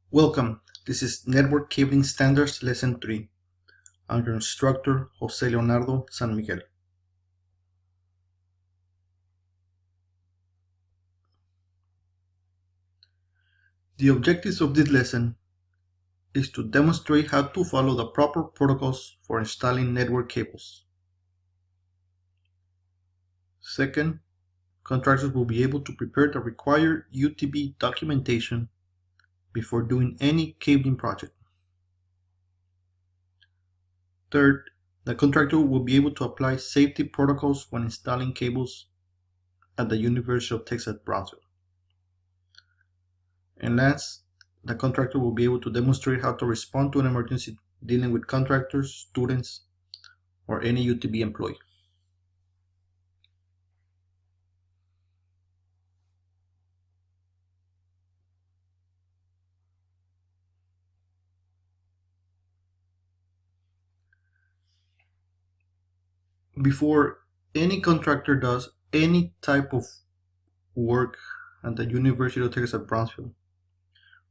Welcome, this is Network Cabling Standards Lesson 3. I'm your instructor, Jose Leonardo San Miguel. The objectives of this lesson is to demonstrate how to follow the proper protocols for installing network cables. Second, contractors will be able to prepare the required UTB documentation before doing any cabling project. Third, the contractor will be able to apply safety protocols when installing cables at the University of Texas at Brownsville. And last, the contractor will be able to demonstrate how to respond to an emergency dealing with contractors, students, or any UTB employee. Before any contractor does any type of work at the University of Texas at Brownsville,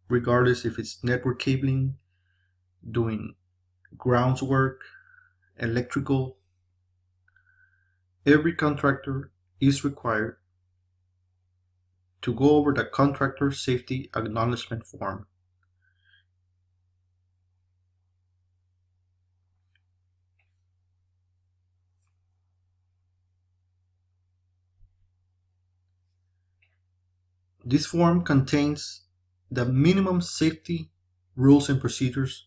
regardless if it's network cabling, doing grounds work, electrical, every contractor is required to go over the contractor safety acknowledgement form. This form contains the minimum safety rules and procedures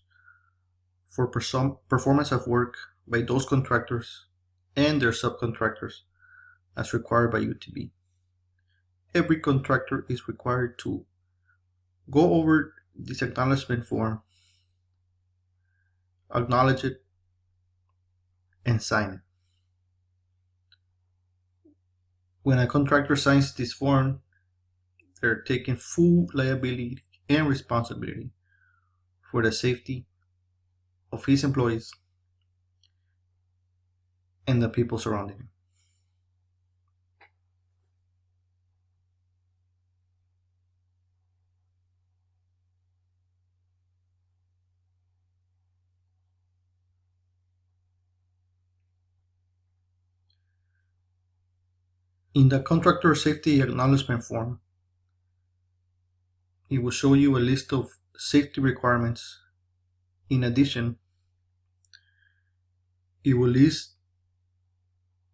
for performance of work by those contractors and their subcontractors as required by UTB. Every contractor is required to go over this acknowledgement form, acknowledge it, and sign it. When a contractor signs this form, they're taking full liability and responsibility for the safety of his employees and the people surrounding him. In the contractor safety acknowledgement form, it will show you a list of safety requirements. In addition, it will list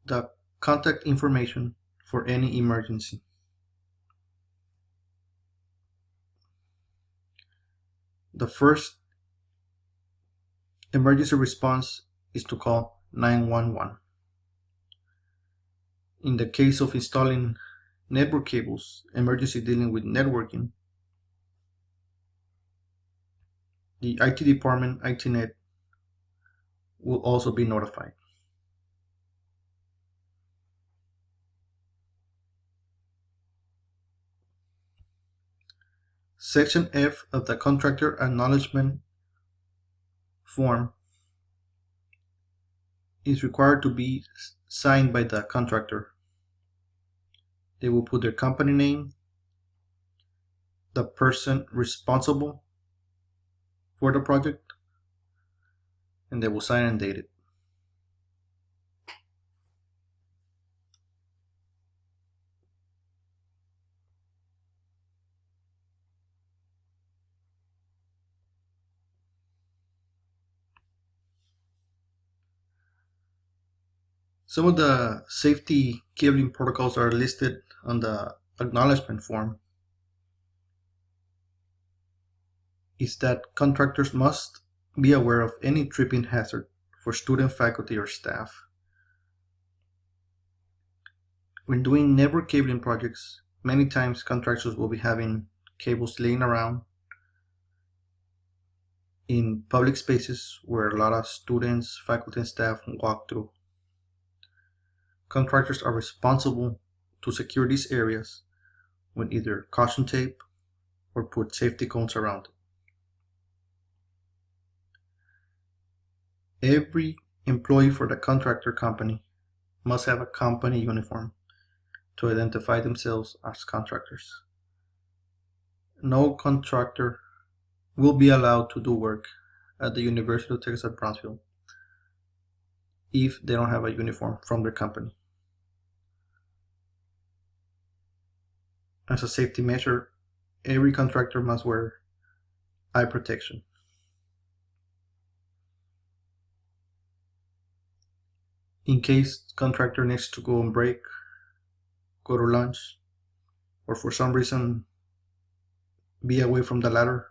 the contact information for any emergency. The first emergency response is to call 911. In the case of installing network cables, emergency dealing with networking, the IT department, ITnet, will also be notified. Section F of the contractor acknowledgement form is required to be signed by the contractor. They will put their company name, the person responsible for the project, and they will sign and date it. Some of the safety cabling protocols are listed on the acknowledgement form. Is that contractors must be aware of any tripping hazard for student, faculty, or staff. When doing network cabling projects, many times contractors will be having cables laying around in public spaces where a lot of students, faculty, and staff walk through. Contractors are responsible to secure these areas with either caution tape or put safety cones around it. Every employee for the contractor company must have a company uniform to identify themselves as contractors. No contractor will be allowed to do work at the University of Texas at Brownsville if they don't have a uniform from their company. As a safety measure, every contractor must wear eye protection. In case contractor needs to go on break, go to lunch, or for some reason be away from the ladder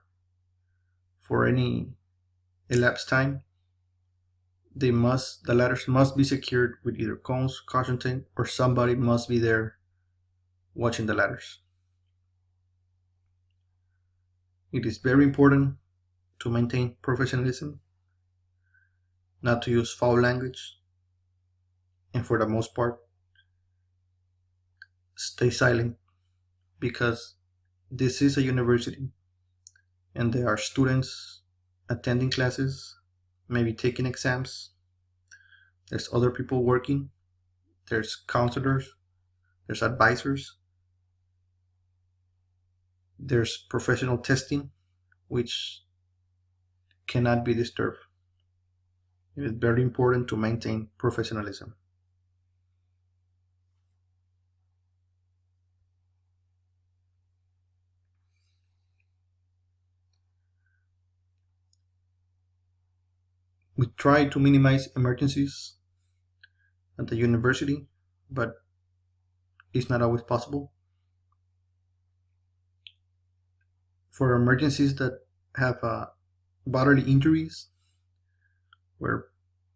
for any elapsed time, the ladders must be secured with either cones, caution tape, or somebody must be there watching the ladders. It is very important to maintain professionalism, not to use foul language, and for the most part, stay silent, because this is a university and there are students attending classes, maybe taking exams. There's other people working, there's counselors, there's advisors, there's professional testing, which cannot be disturbed. It is very important to maintain professionalism. We try to minimize emergencies at the university, but it's not always possible. For emergencies that have bodily injuries, where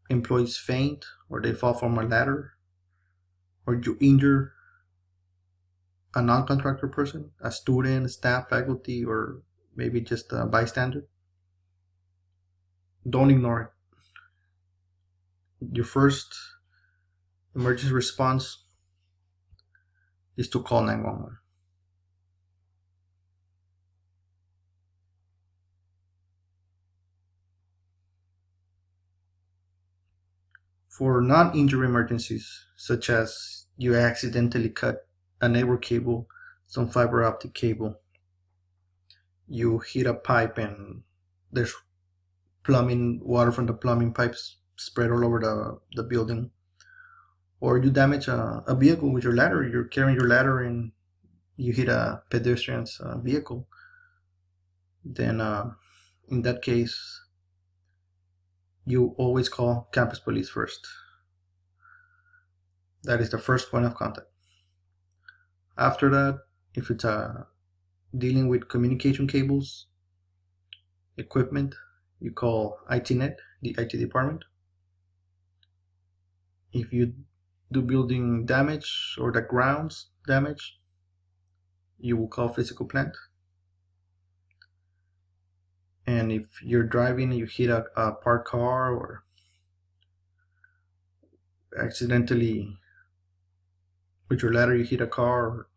employees faint or they fall from a ladder, or you injure a non-contractor person, a student, staff, faculty, or maybe just a bystander, don't ignore it. Your first emergency response is to call 911. For non-injury emergencies, such as you accidentally cut a network cable, some fiber optic cable, you hit a pipe and there's water from the plumbing pipes spread all over the building, or you damage a vehicle with your ladder, you're carrying your ladder and you hit a pedestrian's vehicle, then in that case, you always call campus police first. That is the first point of contact. After that, if it's dealing with communication cables, equipment, you call ITnet, the IT department. If you do building damage or the grounds damage, you will call physical plant. And if you're driving and you hit a parked car, or accidentally with your ladder you hit a car, or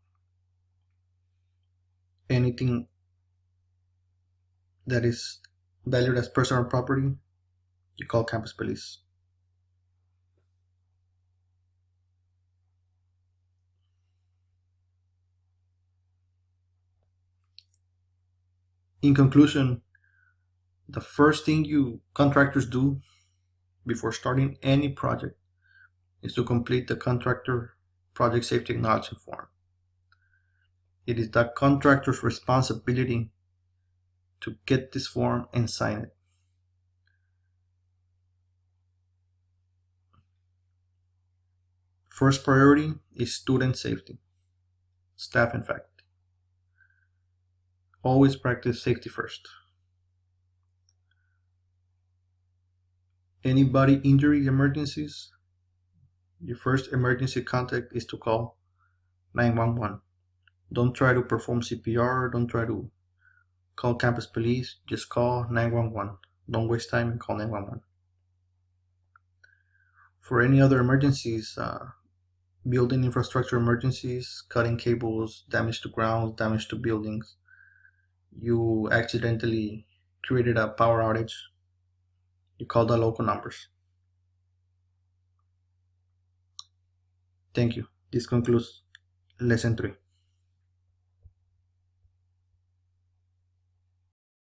anything that is valued as personal property, you call campus police. In conclusion, the first thing you contractors do before starting any project is to complete the contractor project safety acknowledgement form. It is the contractor's responsibility to get this form and sign it. First priority is student safety, staff and faculty. Always practice safety first. Any body injury emergencies, your first emergency contact is to call 911. Don't try to perform CPR, don't try to call campus police, just call 911. Don't waste time and call 911. For any other emergencies, building infrastructure emergencies, cutting cables, damage to grounds, damage to buildings, you accidentally created a power outage, you call the local numbers. Thank you. This concludes lesson 3.